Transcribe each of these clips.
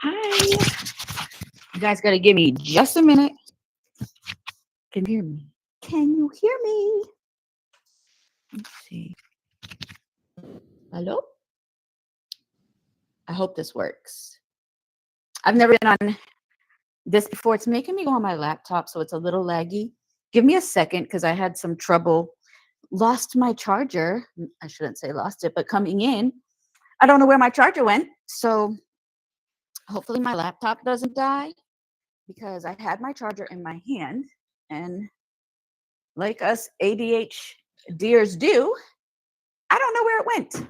Hi. You guys got to give me just a minute. Can you hear me? Can you hear me? Let's see. Hello? I hope this works. I've never been on this before. It's making me go on my laptop, so it's a little laggy. Give me a second because I had some trouble. Lost my charger. I shouldn't say lost it, but coming in, I don't know where my charger went. So hopefully my laptop doesn't die because I had my charger in my hand. And like us ADHDers do, I don't know where it went.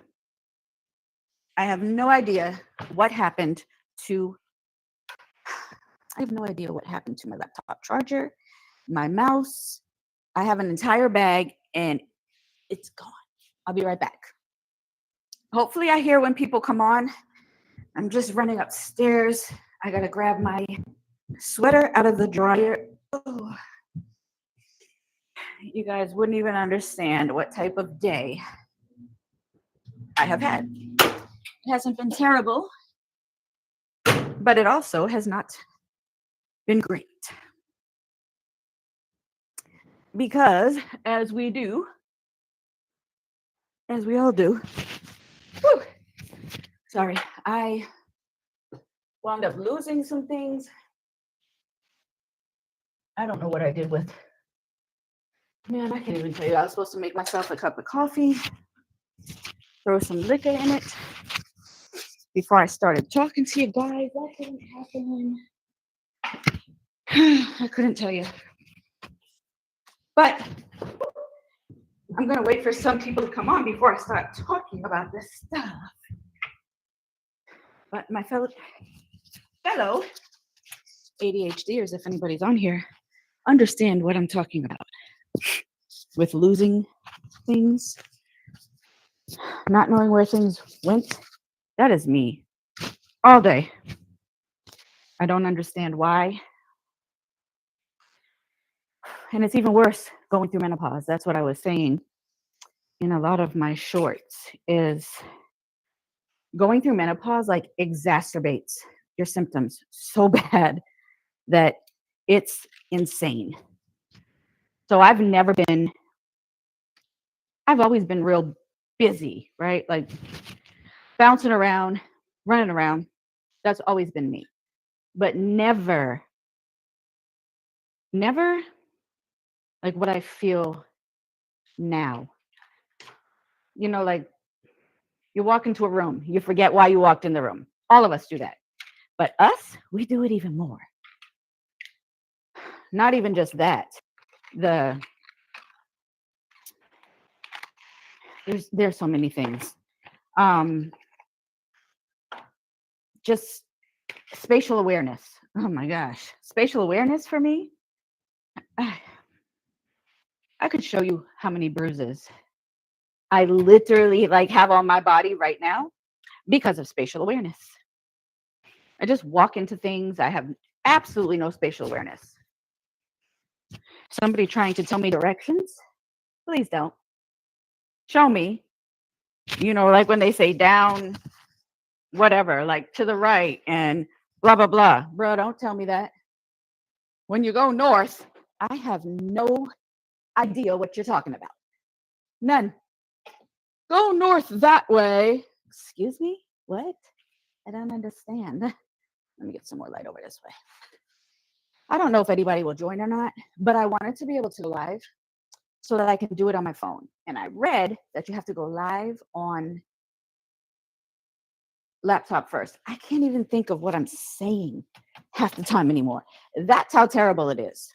I have no idea what happened to I have no idea what happened to my laptop charger, my mouse. I have an entire bag and it's gone. I'll be right back. Hopefully I hear when people come on. I'm just running upstairs. I got to grab my sweater out of the dryer. Oh, you guys wouldn't even understand what type of day I have had. It hasn't been terrible, but it also has not been great. Because as we all do, whew, sorry, I wound up losing some things. I don't know what I did with. Man, I can't even tell you. I was supposed to make myself a cup of coffee, throw some liquor in it before I started talking to you guys. That didn't happen. I couldn't tell you. But I'm going to wait for some people to come on before I start talking about this stuff. But my fellow ADHDers, if anybody's on here, understand what I'm talking about. With losing things, not knowing where things went, that is me all day. I don't understand why. And it's even worse going through menopause. That's what I was saying in a lot of my shorts is going through menopause like exacerbates your symptoms so bad that it's insane. So I've always been real busy, right? Like bouncing around, running around. That's always been me. But never like what I feel now. Like you walk into a room, you forget why you walked in the room. All of us do that. But us, we do it even more. Not even just that. There's so many things. Just spatial awareness. Oh my gosh. Spatial awareness for me. I could show you how many bruises I literally have on my body right now because of spatial awareness. I just walk into things. I have absolutely no spatial awareness. Somebody trying to tell me directions, please don't. Show me. Like when they say down, whatever, like to the right and blah, blah, blah. Bro, don't tell me that. When you go north, I have no idea what you're talking about. None. Go north that way. Excuse me? What? I don't understand. Let me get some more light over this way. I don't know if anybody will join or not, but I wanted to be able to go live so that I can do it on my phone. And I read that you have to go live on laptop first. I can't even think of what I'm saying half the time anymore. That's how terrible it is.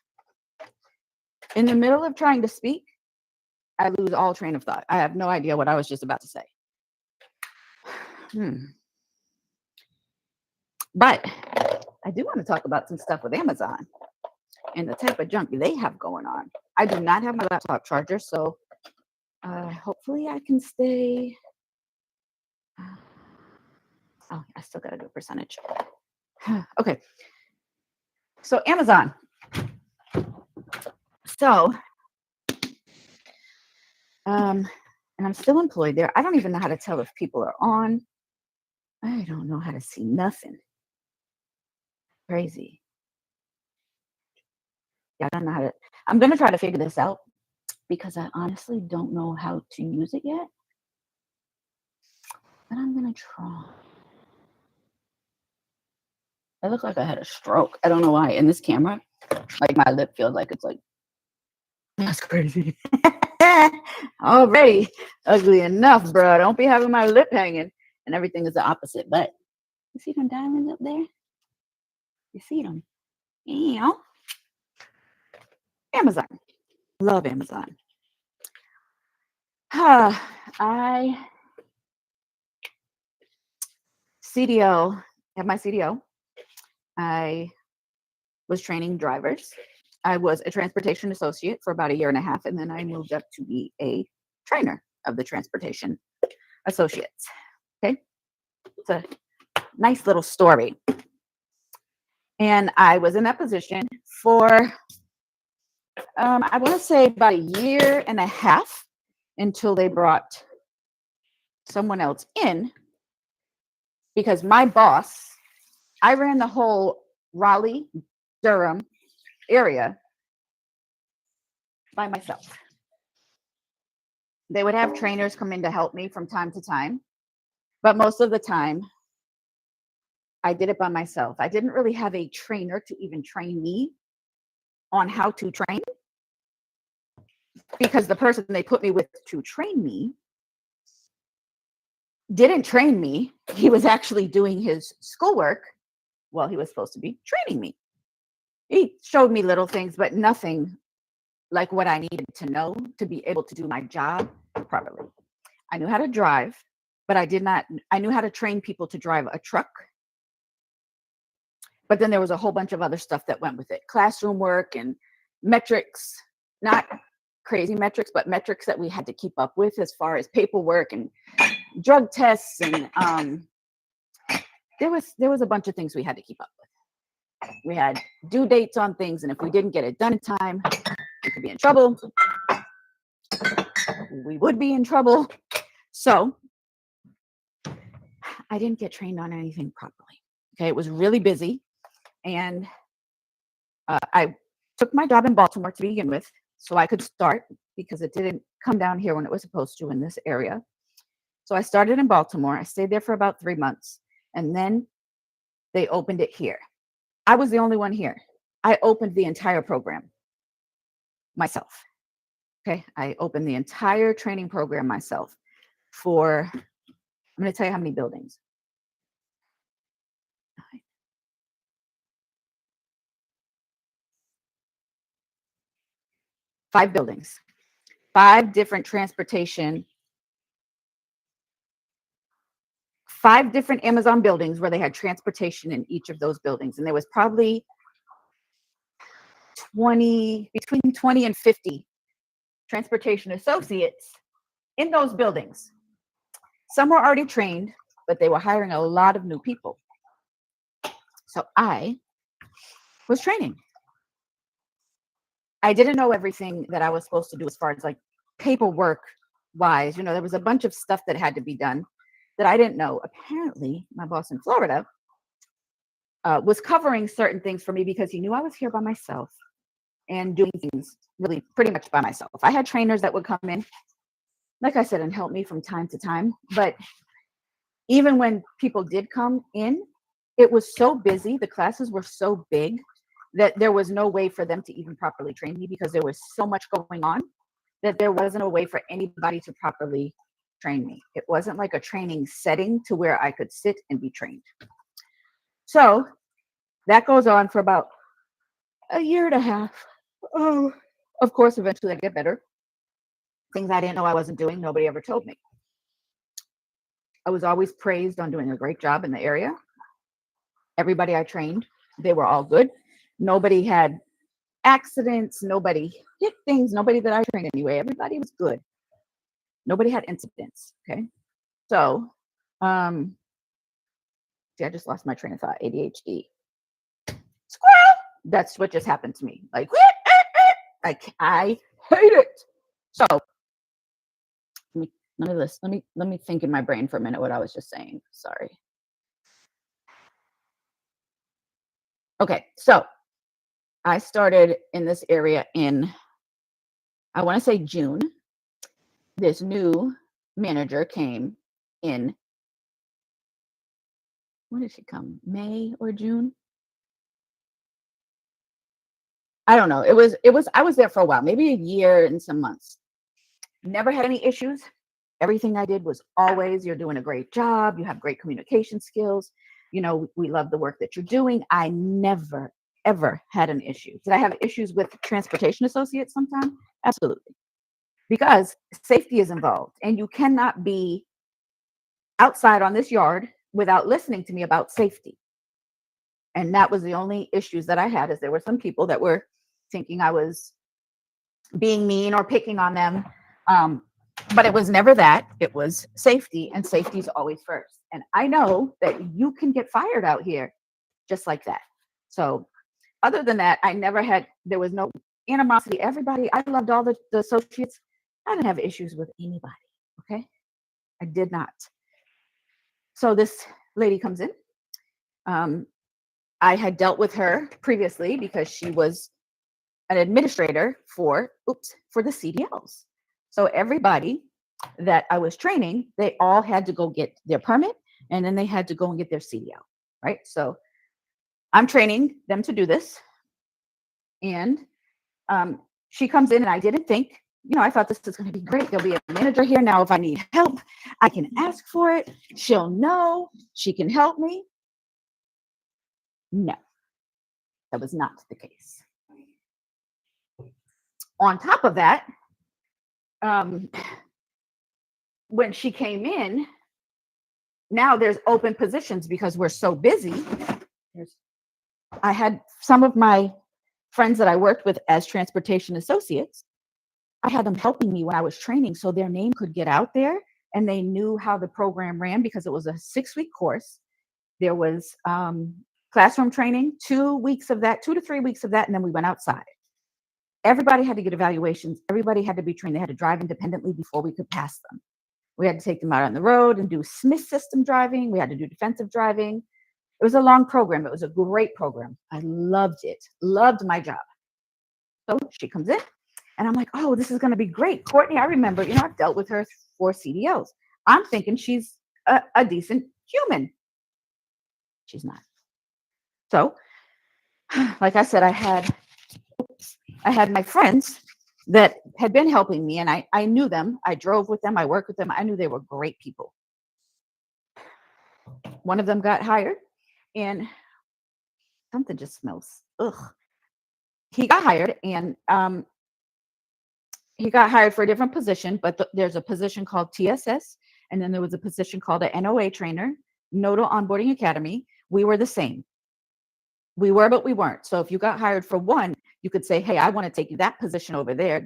In the middle of trying to speak, I lose all train of thought. I have no idea what I was just about to say. But I do want to talk about some stuff with Amazon and the type of junk they have going on. I do not have my laptop charger, so hopefully I can stay. Oh, I still got to do a percentage. Okay. So Amazon. So, and I'm still employed there. I don't even know how to tell if people are on. I don't know how to see nothing. Crazy. Yeah, I don't know how to. I'm gonna try to figure this out because I honestly don't know how to use it yet, but I'm gonna try. I look like I had a stroke. I don't know why. In this camera, like my lip feels like it's like that's crazy. Already ugly enough, bro. Don't be having my lip hanging and everything is the opposite. But you see them diamonds up there? You see them? Yeah. Amazon. Love Amazon. I CDO at my CDO. I was training drivers. I was a transportation associate for about a year and a half, and then I moved up to be a trainer of the transportation associates. Okay, it's a nice little story. And I was in that position for, I want to say about a year and a half until they brought someone else in because my boss, I ran the whole Raleigh, Durham area by myself. They would have trainers come in to help me from time to time, but most of the time I did it by myself. I didn't really have a trainer to even train me on how to train because the person they put me with to train me didn't train me. He was actually doing his schoolwork while he was supposed to be training me. He showed me little things, but nothing like what I needed to know to be able to do my job properly. I knew how to drive, but I knew how to train people to drive a truck. But then there was a whole bunch of other stuff that went with it. Classroom work and metrics, not crazy metrics, but metrics that we had to keep up with as far as paperwork and drug tests. And there was a bunch of things we had to keep up with. We had due dates on things, and if we didn't get it done in time, we could be in trouble. We would be in trouble. So I didn't get trained on anything properly. Okay, it was really busy. And I took my job in Baltimore to begin with so I could start because it didn't come down here when it was supposed to in this area. So I started in Baltimore. I stayed there for about 3 months. And then they opened it here. I was the only one here. I opened the entire program myself. Okay. I opened the entire training program myself for, I'm going to tell you how many buildings. 5 buildings, 5 different transportation, 5 different Amazon buildings where they had transportation in each of those buildings. And there was probably between 20 and 50 transportation associates in those buildings. Some were already trained, but they were hiring a lot of new people. So I was training. I didn't know everything that I was supposed to do as far as like paperwork wise. There was a bunch of stuff that had to be done that I didn't know. Apparently, my boss in Florida was covering certain things for me because he knew I was here by myself and doing things really pretty much by myself. I had trainers that would come in, like I said, and help me from time to time. But even when people did come in, it was so busy. The classes were so big that there was no way for them to even properly train me because there was so much going on that there wasn't a way for anybody to properly train me. It wasn't like a training setting to where I could sit and be trained. So that goes on for about a year and a half. Oh, of course, eventually I get better. Things I didn't know I wasn't doing, nobody ever told me. I was always praised on doing a great job in the area. Everybody I trained, they were all good. Nobody had accidents. Nobody hit things. Nobody that I trained anyway. Everybody was good. Nobody had incidents. Okay. So, see, I just lost my train of thought. ADHD. Squirrel. That's what just happened to me. Like, I hate it. So, let me listen. Let me think in my brain for a minute what I was just saying. Sorry. Okay, so I started in this area in, I want to say June. This new manager came in, when did she come? May or June? I don't know. I was there for a while, maybe a year and some months. Never had any issues. Everything I did was always, you're doing a great job. You have great communication skills. We love the work that you're doing. I never, ever had an issue. Did I have issues with transportation associates sometimes? Absolutely. Because safety is involved and you cannot be outside on this yard without listening to me about safety. And that was the only issues that I had, is there were some people that were thinking I was being mean or picking on them. But it was never that. It was safety, and safety is always first. And I know that you can get fired out here just like that. So other than that, there was no animosity. Everybody, I loved all the associates. I didn't have issues with anybody. Okay. I did not. So this lady comes in. I had dealt with her previously because she was an administrator for the CDLs. So everybody that I was training, they all had to go get their permit, and then they had to go and get their CDL, right? So I'm training them to do this. And she comes in, and I didn't think, I thought this is going to be great. There'll be a manager here now. If I need help, I can ask for it. She'll know. She can help me. No, that was not the case. On top of that, when she came in, now there's open positions because we're so busy. I had some of my friends that I worked with as transportation associates. I had them helping me when I was training so their name could get out there and they knew how the program ran, because it was a 6-week course. There was classroom training, 2 weeks of that, 2 to 3 weeks of that, and then we went outside. Everybody had to get evaluations. Everybody had to be trained. They had to drive independently before we could pass them. We had to take them out on the road and do Smith system driving. We had to do defensive driving. It was a long program. It was a great program. I loved it. Loved my job. So she comes in, and I'm like, oh, this is going to be great. Courtney, I remember, I've dealt with her for CDLs. I'm thinking she's a decent human. She's not. So, like I said, I had my friends that had been helping me, and I knew them. I drove with them. I worked with them. I knew they were great people. One of them got hired, and something just smells. Ugh. He got hired, and he got hired for a different position, but there's a position called TSS, and then there was a position called a NOA trainer, Nodal Onboarding Academy. We were the same. We were, but we weren't. So if you got hired for one, you could say, hey, I want to take that position over there.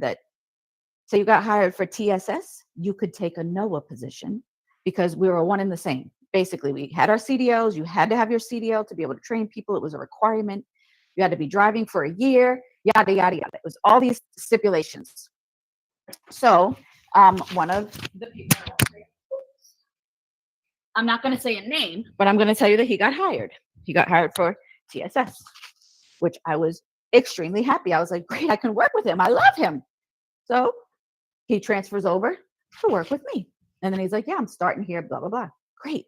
So you got hired for TSS, you could take a NOA position because we were one and the same. Basically, we had our CDLs. You had to have your CDL to be able to train people. It was a requirement. You had to be driving for a year, yada, yada, yada. It was all these stipulations. So one of the people, I'm not going to say a name, but I'm going to tell you that he got hired. He got hired for TSS, which I was extremely happy. I was like, great, I can work with him. I love him. So he transfers over to work with me. And then he's like, yeah, I'm starting here, blah, blah, blah. Great.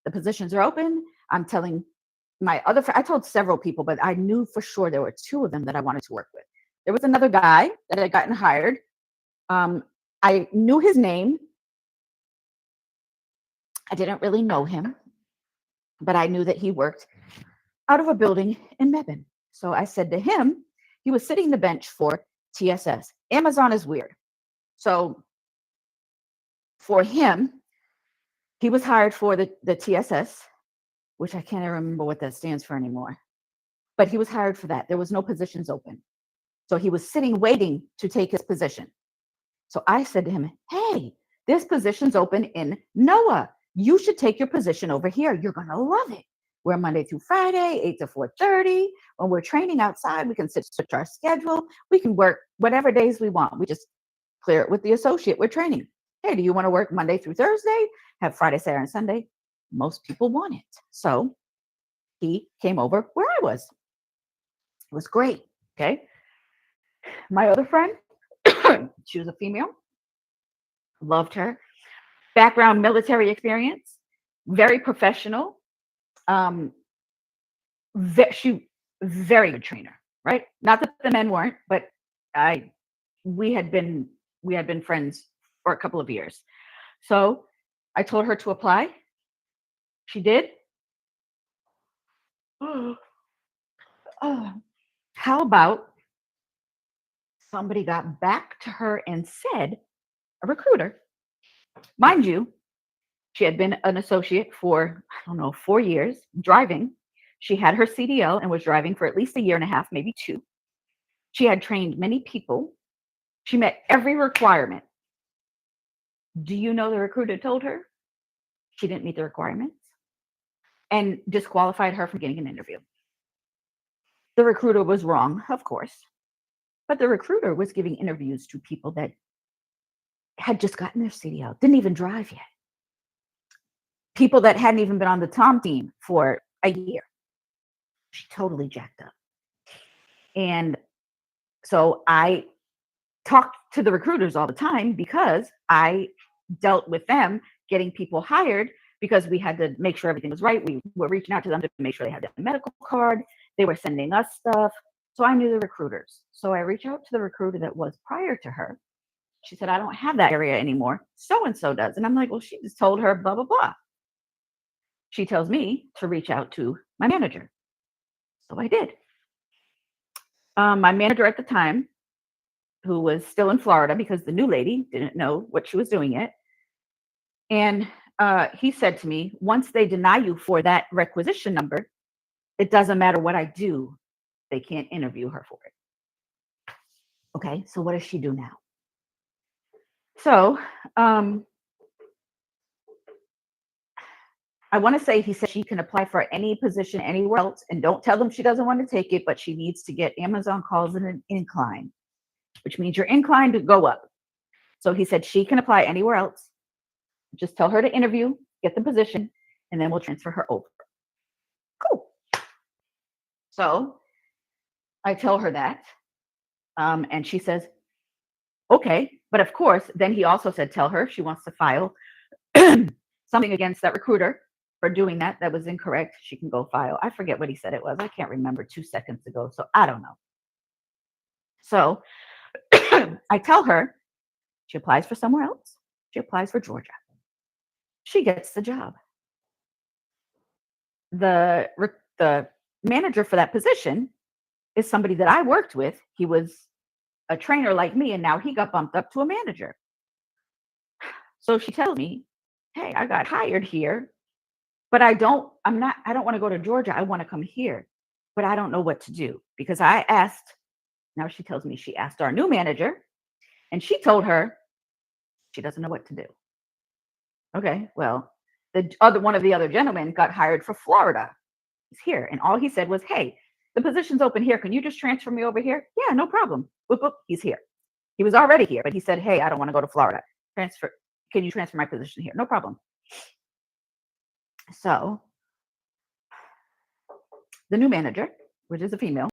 The positions are open. I'm telling I told several people, but I knew for sure there were 2 of them that I wanted to work with. There was another guy that had gotten hired. I knew his name. I didn't really know him, but I knew that he worked out of a building in Mebane. So I said to him, he was sitting the bench for TSS. Amazon is weird. So for him, he was hired for the TSS, which I can't remember what that stands for anymore. But he was hired for that. There was no positions open. So he was sitting waiting to take his position. So I said to him, hey, this position's open in NOAA. You should take your position over here. You're going to love it. We're Monday through Friday, 8 to 4:30. When we're training outside, we can switch our schedule. We can work whatever days we want. We just clear it with the associate we're training. Hey, do you want to work Monday through Thursday? Have Friday, Saturday, and Sunday? Most people want it. So he came over where I was. It was great. Okay. My other friend, she was a female, loved her. Background military experience, very professional. Um, she very good trainer, right? Not that the men weren't, but I we had been we had been friends for a couple of years. So I told her to apply. She did. Oh, how about somebody got back to her and said, a recruiter, mind you, she had been an associate for, I don't know, 4 years driving. She had her CDL and was driving for at least a year and a half, maybe two. She had trained many people. She met every requirement. Do you know the recruiter told her she didn't meet the requirements and disqualified her from getting an interview? The recruiter was wrong, of course, but the recruiter was giving interviews to people that had just gotten their CDL, didn't even drive yet. People that hadn't even been on the Tom team for a year. She totally jacked up. And so I talked to the recruiters all the time because I dealt with them getting people hired because we had to make sure everything was right. We were reaching out to them to make sure they had their medical card. They were sending us stuff. So I knew the recruiters. So I reached out to the recruiter that was prior to her. She said, I don't have that area anymore. So-and-so does. And I'm like, well, she just told her blah, blah, blah. She tells me to reach out to my manager. So I did. My manager at the time, who was still in Florida because the new lady didn't know what she was doing yet. And he said to me, once they deny you for that requisition number, it doesn't matter what I do. They can't interview her for it. Okay, so what does she do now? So I want to say he said she can apply for any position anywhere else and don't tell them she doesn't want to take it, but she needs to get Amazon calls in an incline, which means you're inclined to go up. So he said she can apply anywhere else. Just tell her to interview, get the position, and then we'll transfer her over. Cool. So I tell her that, and she says, okay. But of course, then he also said, tell her if she wants to file something against that recruiter for doing that was incorrect, she can go file. I forget what he said it was. I can't remember 2 seconds ago, so I don't know. So I tell her she applies for somewhere else. She applies for Georgia. She gets the job. The manager for that position is somebody that I worked with. He was a trainer like me, and now he got bumped up to a manager. So she tells me, hey, I got hired here, but I don't want to go to Georgia. I want to come here, but I don't know what to do because I asked. Now she tells me she asked our new manager, and she told her she doesn't know what to do. Okay, well, one of the other gentlemen got hired for Florida. He's here, and all he said was, hey, the position's open here. Can you just transfer me over here? Yeah, no problem. Boop, boop, he's here. He was already here, but he said, hey, I don't want to go to Florida. Can you transfer my position here? No problem. So the new manager, which is a female,